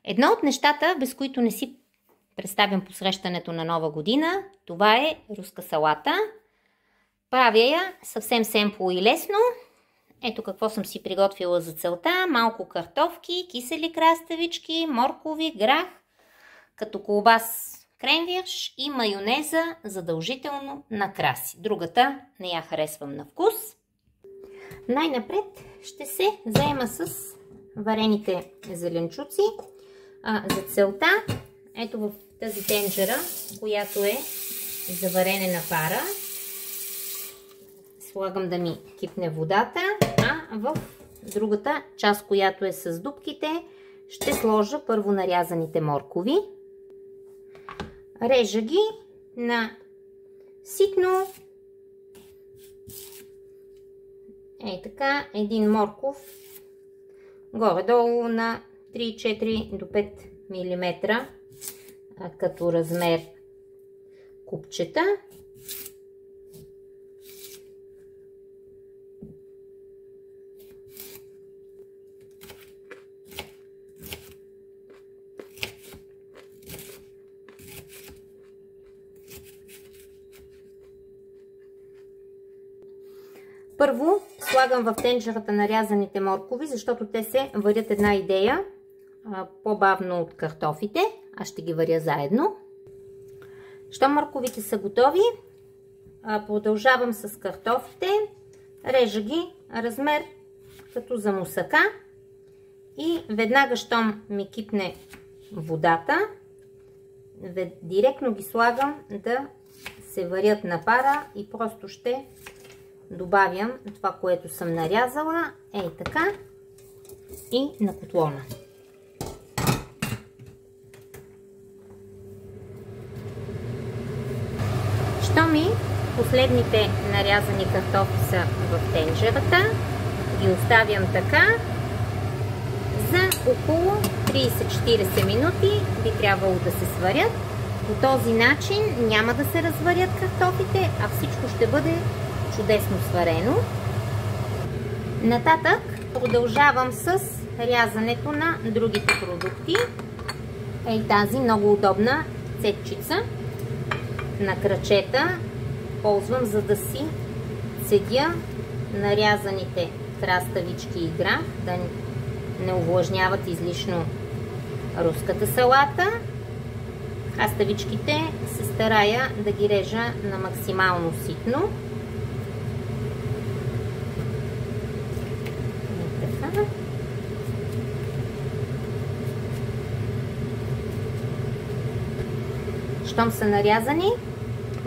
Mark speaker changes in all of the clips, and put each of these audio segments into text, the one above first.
Speaker 1: Едно от нещата, без които не си представям посрещането на Нова година, това е руска салата. Правя я съвсем семпло и лесно. Ето какво съм си приготвила за целта. Малко картофки, кисели краставички, моркови, грах, като колбас, кренвирш и майонеза задължително накраси. Другата не я харесвам на вкус. Най-напред ще се заема с варените зеленчуци. За целта, ето в тази тенджера, която е за варене на пара, слагам да ми кипне водата, а в другата част, която е с дупките, ще сложа първо нарязаните моркови. Режа ги на ситно. Ей така, един морков горе-долу на 3-4 до 5 мм като размер купчета. Първо слагам в тенджерата нарязаните моркови, защото те се варят една идея по-бавно от картофите. Аз ще ги варя заедно. Щом морковите са готови, продължавам с картофите. Режа ги размер като за мусака и веднага, щом ми кипне водата, директно ги слагам да се варят на пара и просто ще добавям това, което съм нарязала, ей така, и на котлона. Щом последните нарязани картофи са в тенджерата, ги оставям така за около 30-40 минути, би трябвало да се сварят. По този начин няма да се разварят картофите, а всичко ще бъде чудесно сварено. Нататък продължавам с рязането на другите продукти. Ей тази много удобна цедчица на крачета ползвам, за да си цедя нарязаните краставички и грах, да не увлажняват излишно руската салата. Краставичките се старая да ги режа на максимално ситно. Щом са нарязани,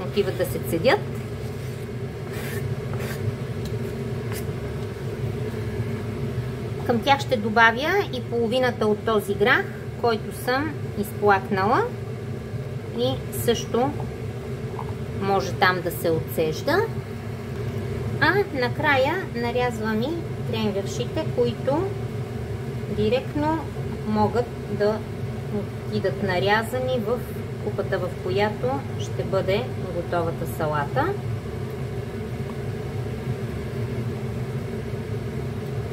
Speaker 1: отиват да се цедят. Към тях ще добавя и половината от този грах, който съм изплакнала, и също може там да се отцежда. А накрая нарязвам и кренвиршите, които директно могат да отидат нарязани в купата, в която ще бъде готовата салата.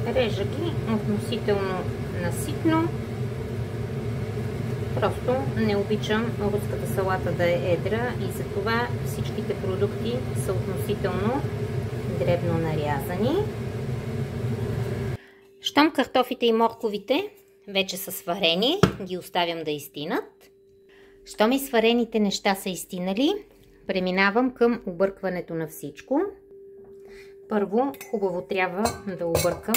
Speaker 1: Режа ги относително наситно. Просто не обичам руската салата да е едра и затова всичките продукти са относително дребно нарязани. Щом картофите и морковите вече са сварени, ги оставям да изстинат. Щом и сварените неща са изстинали, преминавам към объркването на всичко. Първо хубаво трябва да объркам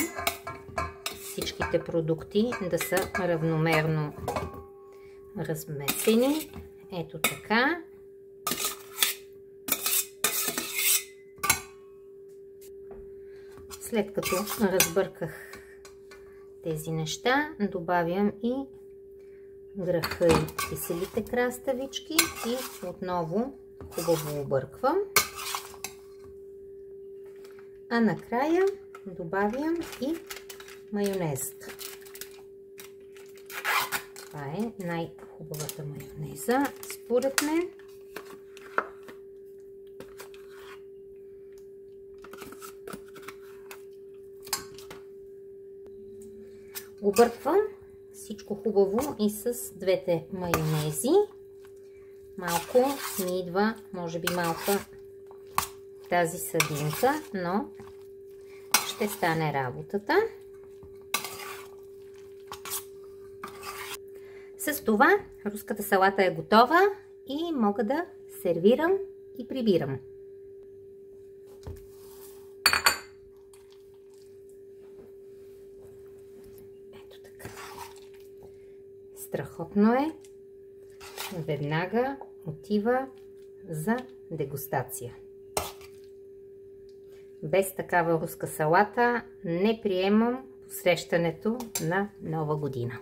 Speaker 1: всичките продукти да са равномерно размесени. Ето така. След като разбърках тези неща, добавям и граха и киселите краставички и отново хубаво обърквам. А накрая добавям и майонезата. Това е най-хубавата майонеза, според мен. Обърквам всичко хубаво и с двете майонези. Малко ми идва, може би малка тази съдинка, но ще стане работата. С това руската салата е готова и мога да сервирам и прибирам. Ето така. Страхотно е. Веднага отива за дегустация. Без такава руска салата не приемам посрещането на Нова година.